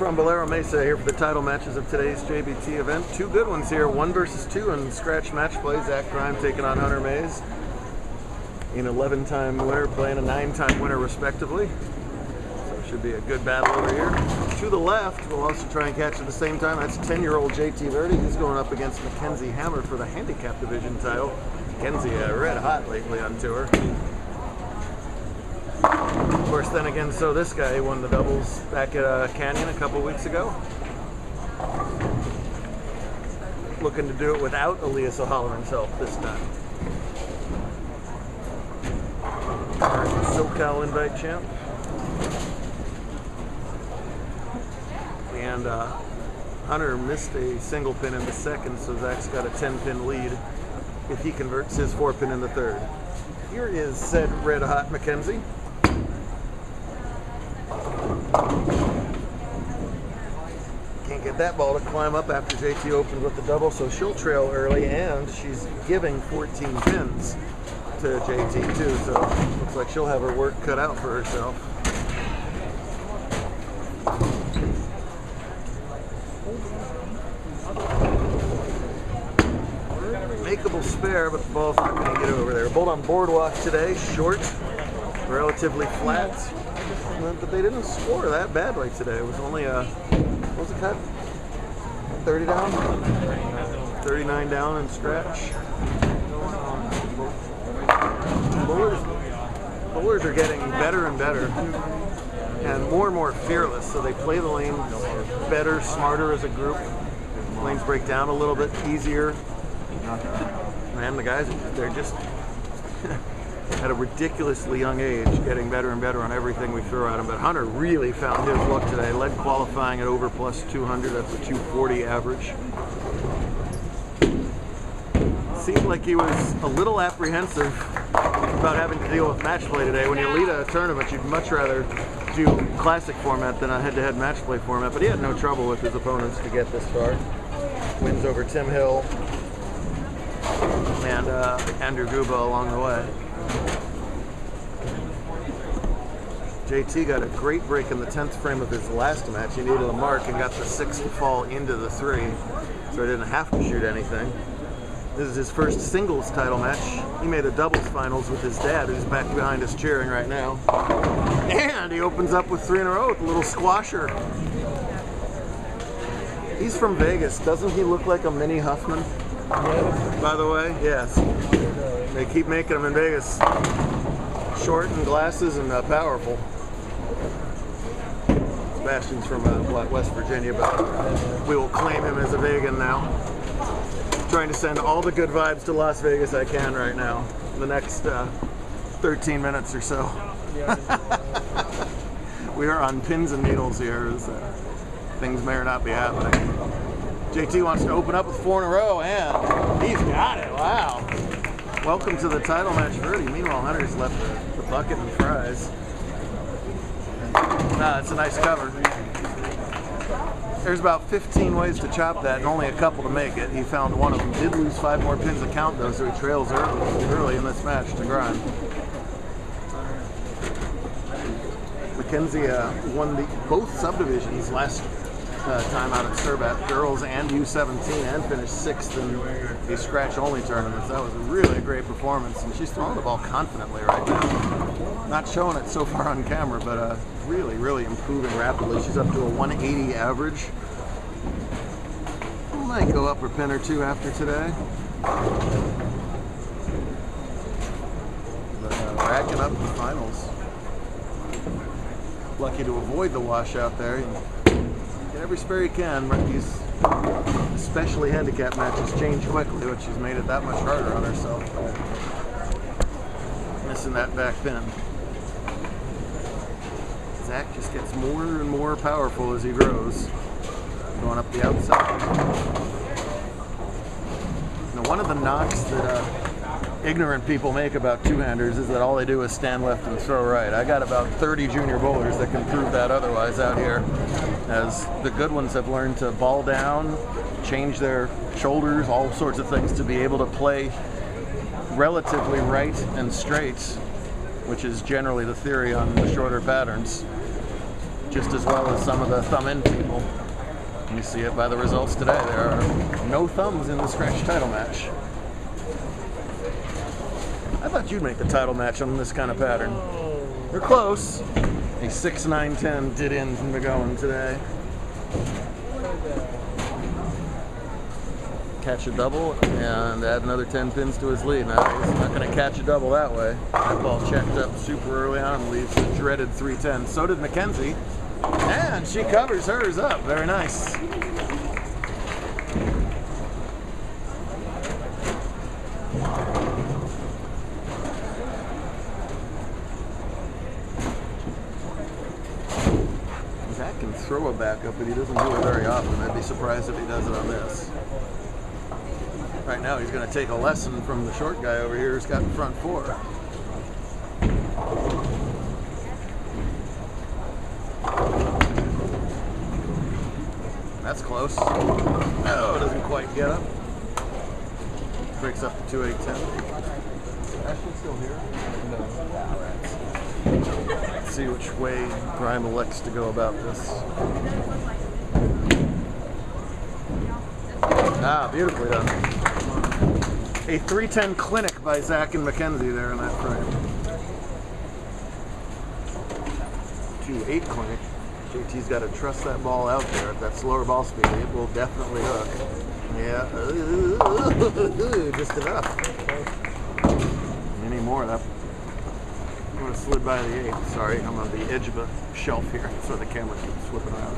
from Bowlero Mesa here for the title matches of today's JBT event. Two good ones here, 1 versus 2 in scratch match play. Zach Grime taking on Hunter Mays. An 11-time winner playing a 9-time winner respectively. So it should be a good battle over here. To the left, we'll also try and catch at the same time. That's 10-year-old JT Verdi. He's going up against Mackenzie Hammer for the handicap division title. Mackenzie red hot lately on tour. Of course, then again, so this guy won the doubles back at Canyon a couple weeks ago. Looking to do it without Elias O'Halloran's help this time. SoCal Invite champ. And Hunter missed a single pin in the second, so Zach's got a 10-pin lead if he converts his 4-pin in the third. Here is said red hot Mackenzie. Can't get that ball to climb up after JT opened with the double, so she'll trail early, and she's giving 14 pins to JT too, so looks like she'll have her work cut out for herself. Makeable spare, but the ball's not going to get over there. Bolt on boardwalk today, short, relatively flat. But they didn't score that badly today. It was only a, what was the cut? 30 down? 39 down in scratch. Bowlers are getting better and better and more fearless. So they play the lane better, smarter as a group. Lanes break down a little bit easier. Man, the guys, they're just at a ridiculously young age, getting better and better on everything we throw at him. But Hunter really found his luck today. Led qualifying at over plus 200. That's a 240 average. Seemed like he was a little apprehensive about having to deal with match play today. When you lead a tournament, you'd much rather do classic format than a head-to-head match play format. But he had no trouble with his opponents to get this far. Wins over Tim Hill and Andrew Guba along the way. JT got a great break in the 10th frame of his last match. He needed a mark and got the 6 to fall into the 3, so he didn't have to shoot anything. This is his first singles title match. He made a doubles finals with his dad, who's back behind us cheering right now. And he opens up with 3 in a row with a little squasher. He's from Vegas. Doesn't he look like a mini Huffman? By the way, yes. They keep making them in Vegas. Short and glasses and powerful. Sebastian's from West Virginia, but we will claim him as a Vegan now. Trying to send all the good vibes to Las Vegas I can right now, in the next 13 minutes or so. We are on pins and needles here, as things may or not be happening. JT wants to open up with 4 in a row, and he's got it. Wow. Welcome to the title match, Verdi. Meanwhile, Hunter's left the bucket and fries. It's a nice cover. There's about 15 ways to chop that and only a couple to make it. He found one of them. Did lose 5 more pins to count though, so he trails early in this match to Grime. Mackenzie won both subdivisions last time out at Surbat, girls and U17, and finished 6th in a scratch-only tournament. So that was really a great performance, and she's throwing the ball confidently right now. Not showing it so far on camera, but really improving rapidly. She's up to a 180 average. Might go up a pin or 2 after today. But racking up the finals. Lucky to avoid the washout there. Get every spare you can, but these especially handicap matches change quickly, which has made it that much harder on herself. Missing that back pin. Zach just gets more and more powerful as he grows. Going up the outside. Now, one of the knocks that ignorant people make about two-handers is that all they do is stand left and throw right. I got about 30 junior bowlers that can prove that otherwise out here, as the good ones have learned to ball down, change their shoulders, all sorts of things to be able to play relatively right and straight, which is generally the theory on the shorter patterns. just as well as some of the thumb-in people. You see it by the results today. There are no thumbs in the scratch title match. I thought you'd make the title match on this kind of pattern. They're close. A 6-9-10 did in from the going today. Catch a double and add another 10 pins to his lead. Now, he's not going to catch a double that way. That ball checked up super early on and leaves the dreaded 310. So did Mackenzie. And she covers hers up. Very nice. Zach can throw a backup, but he doesn't do it very often. I'd be surprised if he does it on this. Right now, he's going to take a lesson from the short guy over here who's got front four. That's close. No, doesn't quite get up. Breaks up to 2-8-10. Ashton's still here? No. Let's see which way Grime elects to go about this. Ah, beautifully done. A 310 clinic by Zach and Mackenzie there in that frame. 2-8 clinic. JT's got to trust that ball out there. At that slower ball speed, it will definitely hook. Yeah, just enough. Any more, that would have slid by the 8. Sorry, I'm on the edge of a shelf here, so the camera keeps flipping around.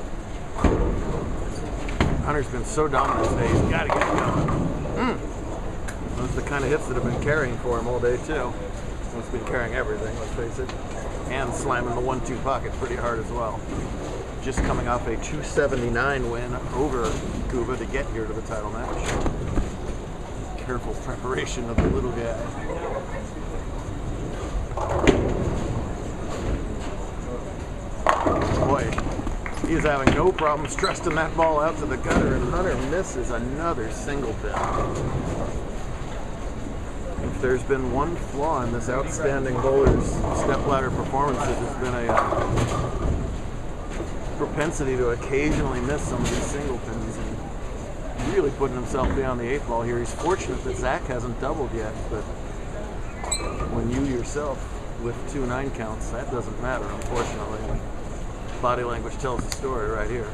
Hunter's been so dominant today, he's got to get it going. Those are the kind of hits that have been carrying for him all day, too. He's been carrying everything, let's face it. And slamming the 1-2 pocket pretty hard as well. Just coming off a 279 win over Cuba to get here to the title match. Careful preparation of the little guy. Boy, he is having no problems trusting that ball out to the gutter, and Hunter misses another single pin. If there's been one flaw in this outstanding bowler's stepladder performances, it's been a propensity to occasionally miss some of these single pins and really putting himself beyond the 8 ball here. He's fortunate that Zach hasn't doubled yet, but when you yourself with 2 9 counts, that doesn't matter, unfortunately. Body language tells the story right here.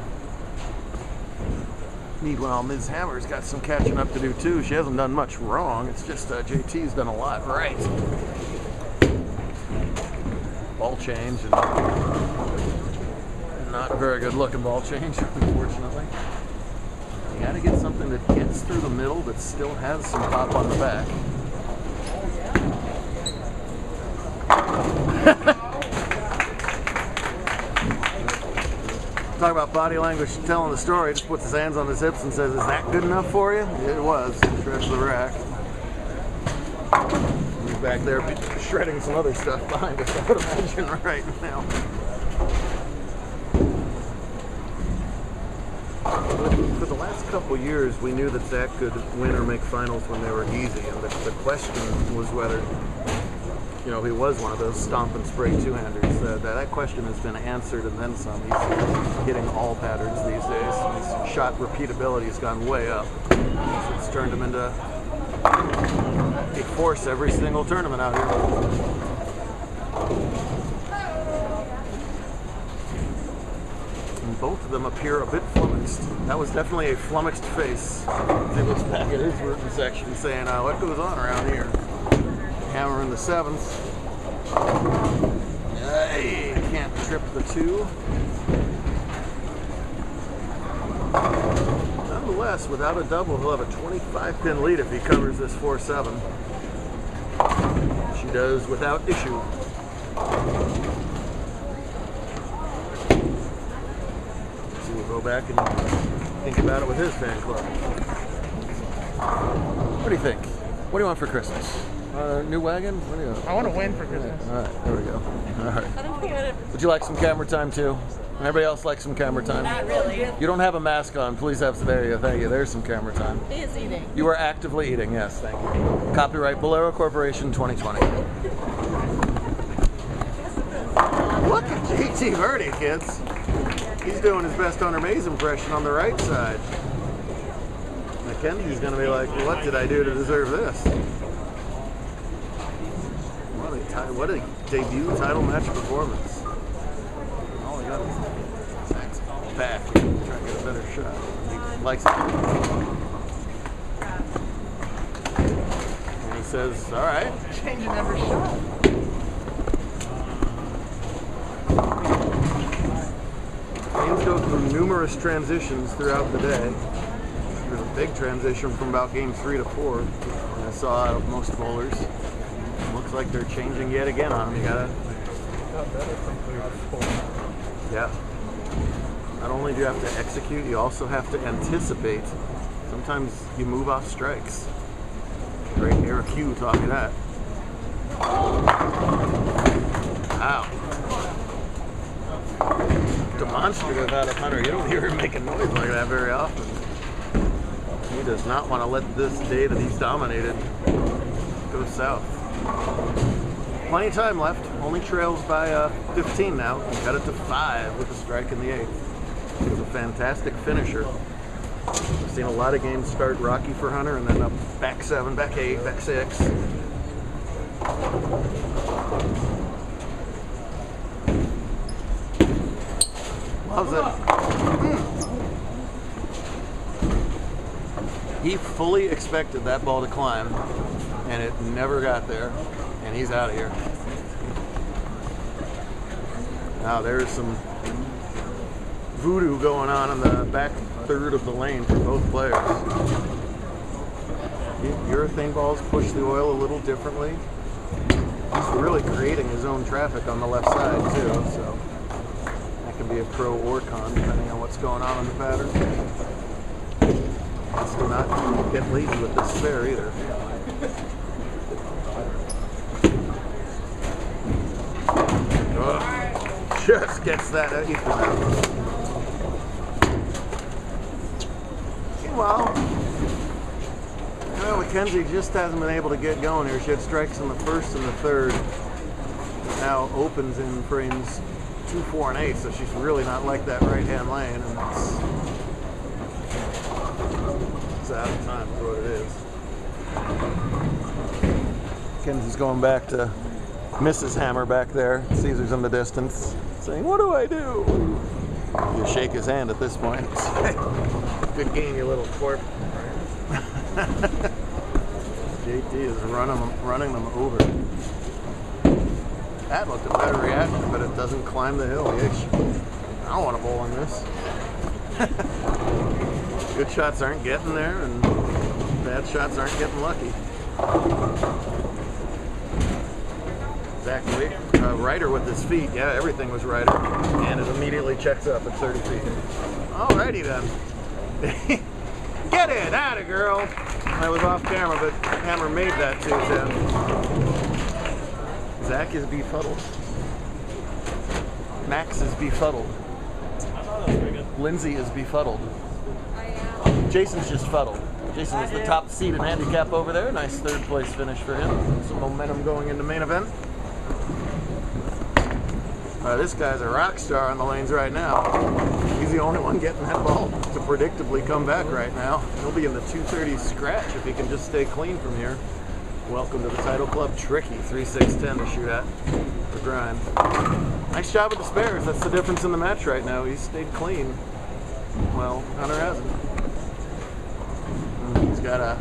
Meanwhile, Ms. Hammer's got some catching up to do too. She hasn't done much wrong. It's just JT's done a lot right. Ball change, and not a very good looking ball change, unfortunately. You gotta get something that gets through the middle but still has some pop on the back. Talk about body language telling the story. Just puts his hands on his hips and says, "Is that good enough for you?" It was. Shreds the rack. He's back there shredding some other stuff behind us, I would imagine, right now. For the last couple years, we knew that Zach could win or make finals when they were easy, and the question was whether, you know, he was one of those stomp and spray two-handers. That question has been answered and then some. He's hitting all patterns these days. His shot repeatability has gone way up. So it's turned him into a force every single tournament out here. And both of them appear a bit flummoxed. That was definitely a flummoxed face. He looks back at his written section saying, what goes on around here? Hammer in the 7th. Hey, can't trip the 2. Nonetheless, without a double, he'll have a 25-pin lead if he covers this 4-7. She does without issue. So we'll go back and think about it with his fan club. What do you think? What do you want for Christmas? New wagon? What do you want? I want to win for Christmas. All right, there we go. All right. Would you like some camera time too? Everybody else like some camera time? Not really. You don't have a mask on. Please have. There you go. Thank you. There's some camera time. He is eating. You are actively eating. Yes, thank you. Copyright Bowlero Corporation 2020. Look at JT Birdie, kids. He's doing his best Hunter Mays impression on the right side. Mackenzie's going to be like, well, what did I do to deserve this? What a debut title match performance. All he got is Zach's back. Try to get a better shot. He likes it. And he says, all right. Changing every shot. Games go through numerous transitions throughout the day. There's a big transition from about game 3 to 4. And I saw out of most bowlers. Looks like they're changing yet again on him. You gotta. Yeah. Not only do you have to execute, you also have to anticipate. Sometimes you move off strikes. Great air cue talking that. Wow. Demonstrative out of Hunter. You don't hear him make a noise like that very often. He does not want to let this day that he's dominated go south. Plenty of time left. Only trails by 15 now. He cut it to 5 with a strike in the 8th. It was a fantastic finisher. I've seen a lot of games start rocky for Hunter and then up back 7, back 8, back 6. Loves it. He fully expected that ball to climb, and it never got there, and he's out of here. Now there's some voodoo going on in the back third of the lane for both players. Urethane balls push the oil a little differently. He's really creating his own traffic on the left side too, so that can be a pro or con depending on what's going on in the pattern. Let's do not get lazy with this spare either. Just gets that ether out. Meanwhile, Mackenzie just hasn't been able to get going here. She had strikes in the 1st and the 3rd. Now opens in frames 2, 4, and 8, so she's really not like that right-hand lane, and it's out of time for what it is. Mackenzie's going back to Mrs. Hammer back there. Caesar's in the distance, saying, "What do I do?" You shake his hand at this point. Good game, you little twerp. JT is running them over. That looked a better reaction, but it doesn't climb the hill. Yeesh. I don't want to bowl on this. Good shots aren't getting there, and bad shots aren't getting lucky. Exactly. Righter with his feet. Yeah, everything was righter. And it immediately checks up at 30 feet. Alrighty then. Get in, atta girl. I was off camera, but Hammer made that 2-10. Zach is befuddled. Max is befuddled. Lindsay is befuddled. Jason's just fuddled. Jason is the top seed in handicap over there. Nice 3rd place finish for him. Some momentum going into main event. This guy's a rock star on the lanes right now. He's the only one getting that ball to predictably come back right now. He'll be in the 230 scratch if he can just stay clean from here. Welcome to the title club. Tricky 3-6-10 to shoot at for grind. Nice job with the spares. That's the difference in the match right now. He's stayed clean. Well, Hunter hasn't. He's got to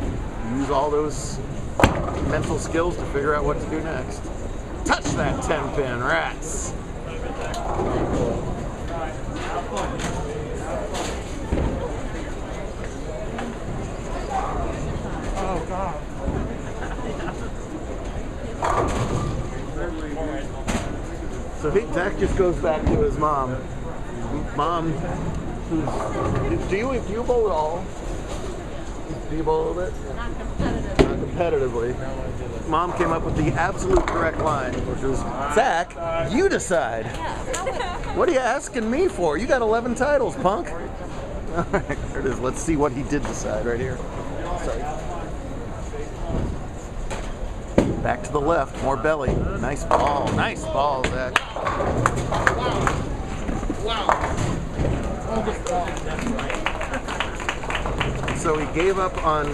use all those mental skills to figure out what to do next. Touch that 10-pin, rats. Oh, God. So Zach just goes back to his mom. Mom, do you bowl at all? Do you bowl a little bit? Not competitive. Not competitively. Mom came up with the absolute correct line, which was, Zach, you decide. What are you asking me for? You got 11 titles, punk. All right, there it is. Let's see what he did decide right here. Sorry. Back to the left, more belly. Nice ball, Zach. Wow. So he gave up on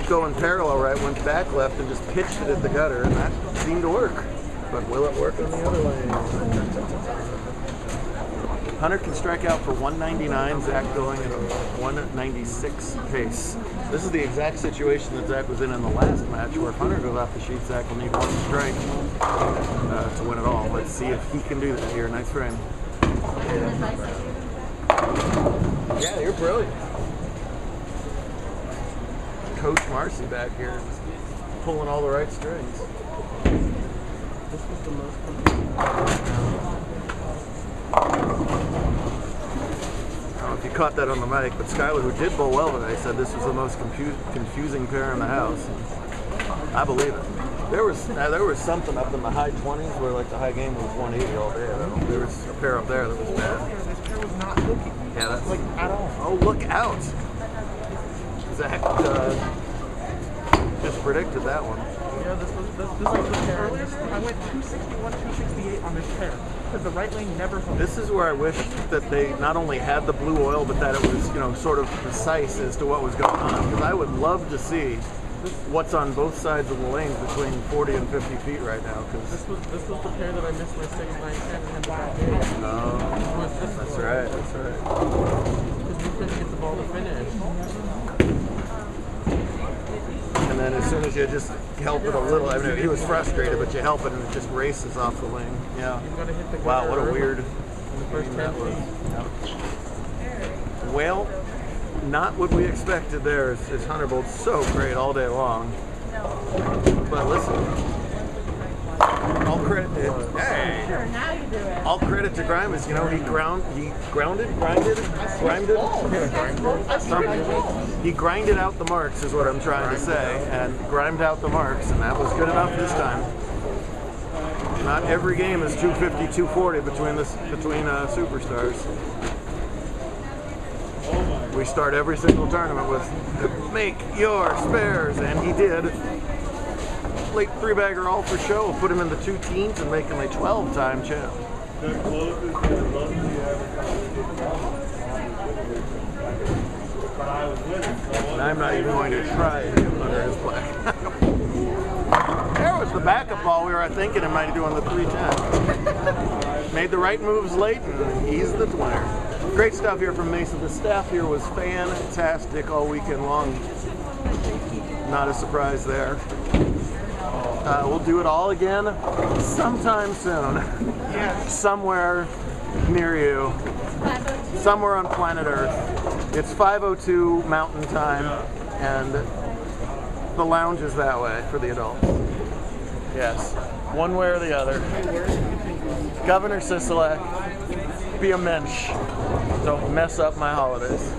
going parallel right, went back left, and just pitched it at the gutter, and that seemed to work. But will it work on the other lane? Hunter can strike out for 199, Zach going at a 196 pace. This is the exact situation that Zach was in the last match, where if Hunter goes off the sheet, Zach will need one strike to win it all. Let's see if he can do that here. Nice frame. Yeah, you're brilliant. Coach Marcy back here, pulling all the right strings. This was the most confusing. I don't know if you caught that on the mic, but Skylar, who did bowl well today, said this was the most confusing pair in the house. I believe it. There was something up in the high 20s where like the high game was 180 all day. There was a pair up there that was bad. This pair was not looking. Yeah, that's Like, at all. Oh, look out! Zach just predicted that one. Yeah, this was the pair. Earlier, I went 261, 268 on this pair. Because the right lane never hooked. This is where I wish that they not only had the blue oil, but that it was, sort of precise as to what was going on. Because I would love to see what's on both sides of the lanes between 40 and 50 feet right now. This was the pair that I missed my 6, 9, 10 and had the bad day. That's right. Because we couldn't get the ball to finish. And then as soon as you just help it a little, I mean, he was frustrated, but you help it and it just races off the lane. Yeah. You've got to hit the Wow, what a early weird in the first 10 feet. Yeah. Well, not what we expected there. Is Hunter bowled so great all day long. But listen, all credit to all credit to Grimes. He He grinded out the marks is what I'm trying to say, and grimed out the marks, and that was good enough this time. Not every game is 250, 240 between superstars. We start every single tournament with make your spares, and he did. Late 3-bagger all for show, put him in the 2 teens and make him a 12-time champ. And I'm not even going to try to get under his play. There was the backup ball we were thinking it might be doing the 310. Made the right moves late, and he's the winner. Great stuff here from Mesa. The staff here was fantastic all weekend long. Not a surprise there. We'll do it all again sometime soon. Yes. Somewhere near you. Somewhere on planet Earth. It's 5:02 Mountain Time, and the lounge is that way for the adults. Yes, one way or the other. Governor Sisolak, be a mensch. Don't mess up my holidays.